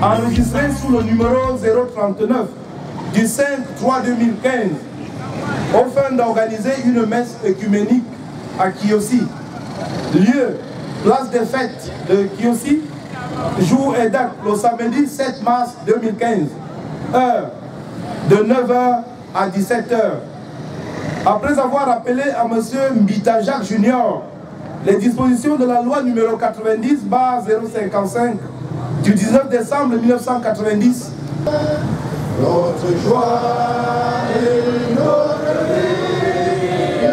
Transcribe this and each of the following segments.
Enregistré sous le numéro 039 du 5/3/2015 afin d'organiser une messe œcuménique à Kiossi. Lieu, place des fêtes de Kiossi, jour et date le samedi 7 mars 2015, heure de 9h à 17h. Après avoir appelé à M. Mbita Jacques Junior les dispositions de la loi numéro 90/055 du 19 décembre 1990. Notre joie et notre vie, à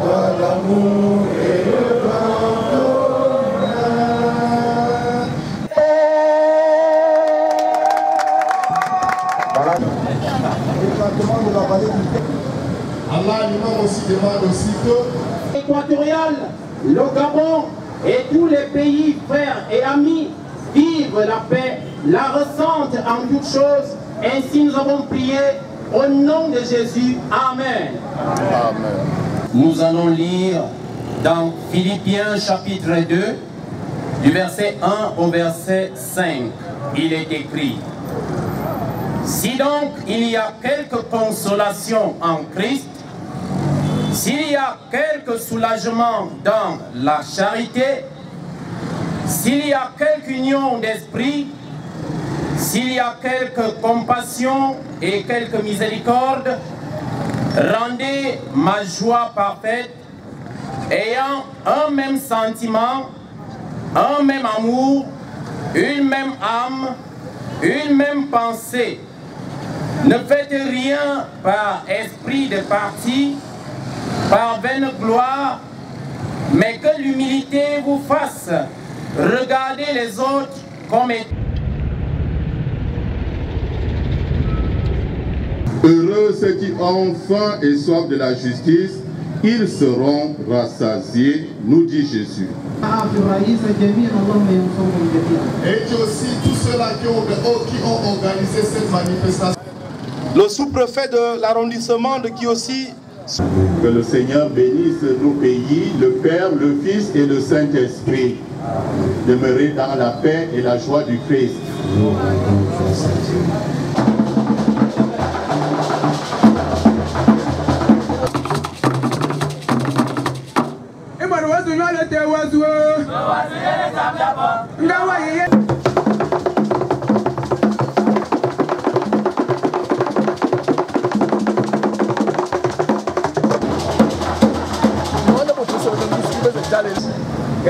toi l'amour et le grand honneur. Allah nous aussi demande aussi que Équatorial, le Gabon et tous les pays frères et amis vivent la paix, la ressentent en toutes choses. Ainsi nous avons prié au nom de Jésus. Amen. Amen. Nous allons lire dans Philippiens chapitre 2, du verset 1 au verset 5. Il est écrit: si donc il y a quelque consolation en Christ, s'il y a quelque soulagement dans la charité, s'il y a quelque union d'esprit, s'il y a quelque compassion et quelque miséricorde, rendez ma joie parfaite, ayant un même sentiment, un même amour, une même âme, une même pensée. Ne faites rien par esprit de parti, par vaine gloire, mais que l'humilité vous fasse regarder les autres comme étant. Heureux ceux qui ont faim et soif de la justice, ils seront rassasiés, nous dit Jésus. Et aussi tous ceux-là qui ont organisé cette manifestation. Le sous-préfet de l'arrondissement de Kiossi. Que le Seigneur bénisse nos pays, le Père, le Fils et le Saint-Esprit. Demeurez dans la paix et la joie du Christ.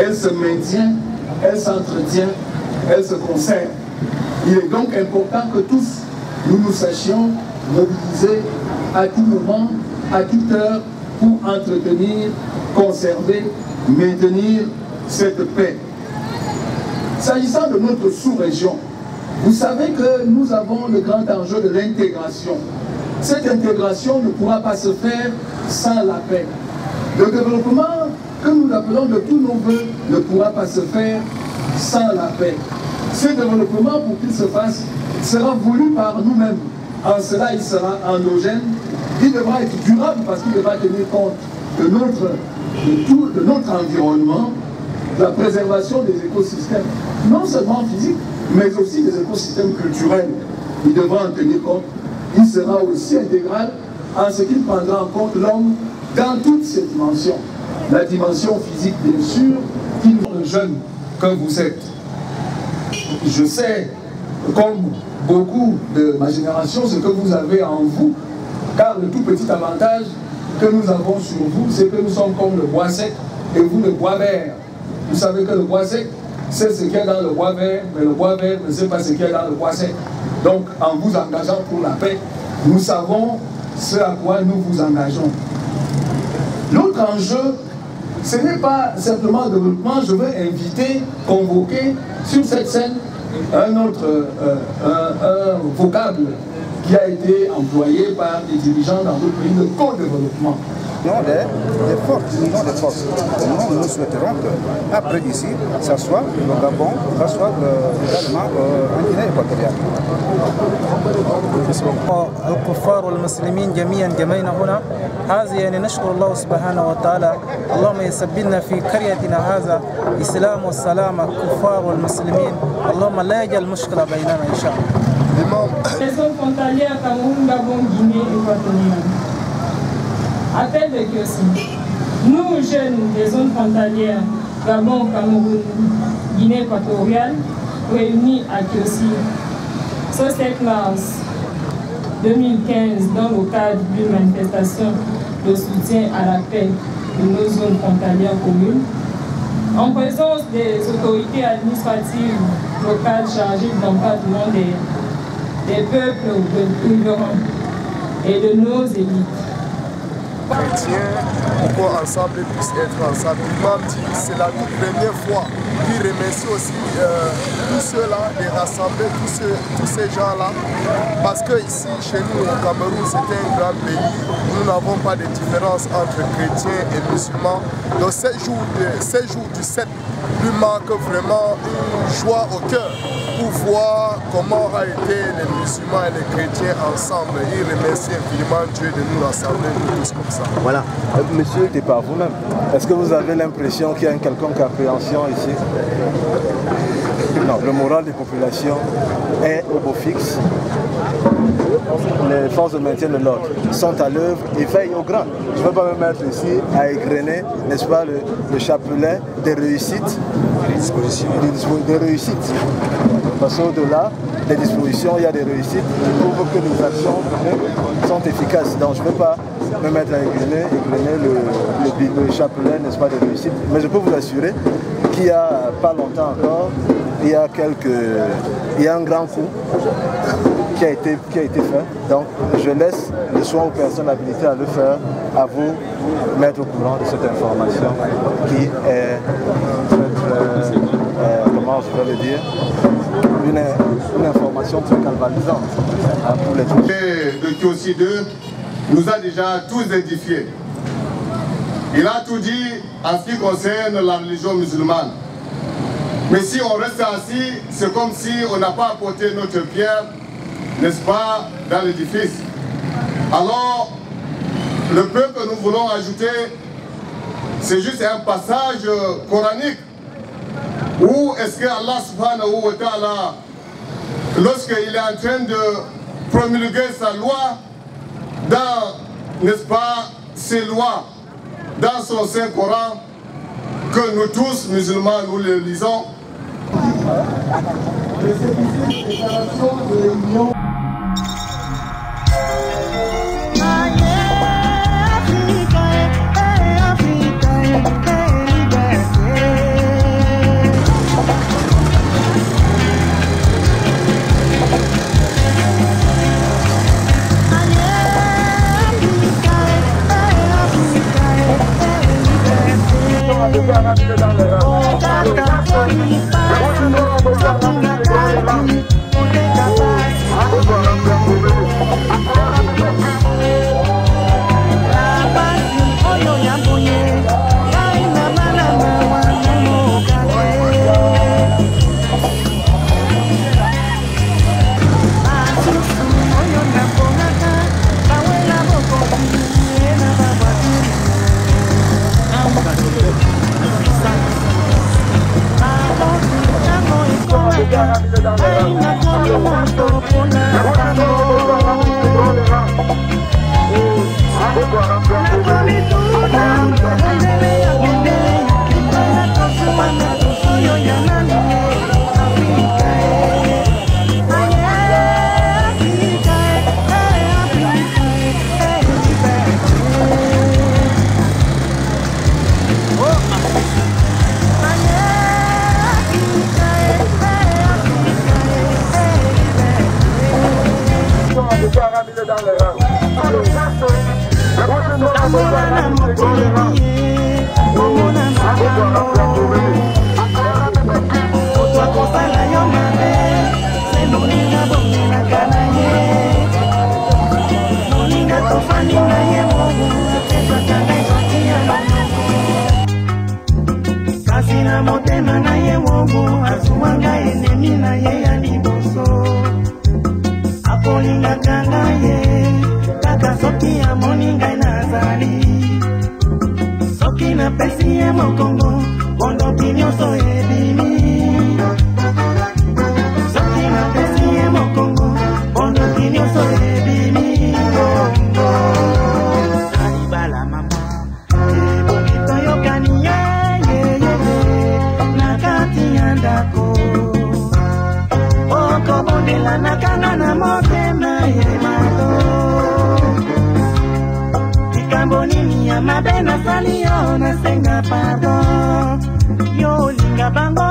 Elle se maintient, elle s'entretient, elle se conserve. Il est donc important que tous, nous nous sachions mobiliser à tout moment, à toute heure, pour entretenir, conserver, maintenir cette paix. S'agissant de notre sous-région, vous savez que nous avons le grand enjeu de l'intégration. Cette intégration ne pourra pas se faire sans la paix. Le développement que nous appelons de tous nos voeux ne pourra pas se faire sans la paix. Ce développement, pour qu'il se fasse, sera voulu par nous-mêmes. En cela, il sera endogène. Il devra être durable parce qu'il devra tenir compte de notre environnement, de la préservation des écosystèmes, non seulement physiques, mais aussi des écosystèmes culturels. Il devra en tenir compte. Il sera aussi intégral en ce qu'il prendra en compte l'homme dans toutes ses dimensions. La dimension physique, bien sûr, qui nous jeunes que vous êtes. Je sais, comme beaucoup de ma génération, ce que vous avez en vous, car le tout petit avantage que nous avons sur vous, c'est que nous sommes comme le bois sec et vous le bois vert. Vous savez que le bois sec, c'est ce qu'il y a dans le bois vert, mais le bois vert ne sait pas ce qu'il y a dans le bois sec. Donc, en vous engageant pour la paix, nous savons ce à quoi nous vous engageons. L'autre enjeu, ce n'est pas simplement le développement. Je veux inviter, convoquer sur cette scène un autre vocable qui a été employé par les dirigeants dans d'autres pays, le co-développement. Non, des forces. Nous souhaiterons qu'après ici, ça soit le Gabon, ça soit également en Guinée équatoriale. الكفار والمسلمين جميعا جمعنا هنا هذا يعني نشكر الله سبحانه وتعالى اللهم يثبتنا في قريتنا هذا الإسلام والسلام الكفار والمسلمين اللهم لا يجعل مشكلة بيننا إن شاء الله. Les zones frontalières Cameroun, Gabon, Guinée équatoriale. Appel de Kiosi. Nous, jeunes des zones frontalières Gabon, Cameroun, Guinée équatoriale, réunis à Kiosi, ce 7 mars 2015, dans le cadre d'une manifestation de soutien à la paix de nos zones frontalières communes, en présence des autorités administratives locales chargées de l'encadrement des peuples riverains et de nos élites. Chrétiens, pourquoi ensemble puissent être ensemble. L'imam dit que c'est la toute première fois qu'il remercie aussi tous ceux-là, de rassembler tous ces gens-là. Parce que ici, chez nous, au Cameroun, c'est un grand pays. Nous n'avons pas de différence entre chrétiens et musulmans. Donc ces jours du 7 lui marquent vraiment une joie au cœur pour voir comment ont été les musulmans et les chrétiens ensemble. Il remercie infiniment Dieu de nous rassembler tous comme ça. Voilà. Monsieur, c'est par vous-même. Est-ce que vous avez l'impression qu'il y a une quelconque appréhension ici? Non, le moral des populations est au beau fixe. Les forces de maintien de l'ordre sont à l'œuvre et veillent au grand. Je ne vais pas me mettre ici à égrener, n'est-ce pas, le chapelet des réussites. Des réussites. Parce qu'au-delà des dispositions, il y a des réussites qui prouvent que les actions sont efficaces. Donc je ne vais pas me mettre à égrener le chapelet, n'est-ce pas, des réussites. Mais je peux vous assurer qu'il n'y a pas longtemps encore, il y a un grand coup qui a été fait. Donc je laisse le soin aux personnes habilitées à le faire, à vous mettre au courant de cette information qui est comment je vais le dire, une information très galvanisante pour les tous. De Kiosi 2 nous a déjà tous édifiés. Il a tout dit en ce qui concerne la religion musulmane. Mais si on reste assis, c'est comme si on n'a pas apporté notre pierre, n'est-ce pas, dans l'édifice. Alors, le peu que nous voulons ajouter, c'est juste un passage coranique. Où est-ce que Allah subhanahu wa ta'ala, lorsqu'il est en train de promulguer sa loi, dans, n'est-ce pas, ses lois, dans son Saint-Coran, que nous tous, musulmans, nous les lisons. Alinga motema na ye wobo azuwanga enemi na ye ya liboso akolinga kanga ye kaka soki amoni ngai nazali soki napesi ye mokongo bondoki nyonso ebimi soki napesi ye mokongo bondoki nyonso ebimi kongo alibala mama ebongi toyokani nakati ya ndako okobondela nakanga na motema ye malo likambo nini ya mabe nasali yo nasenga pardon yo linga bango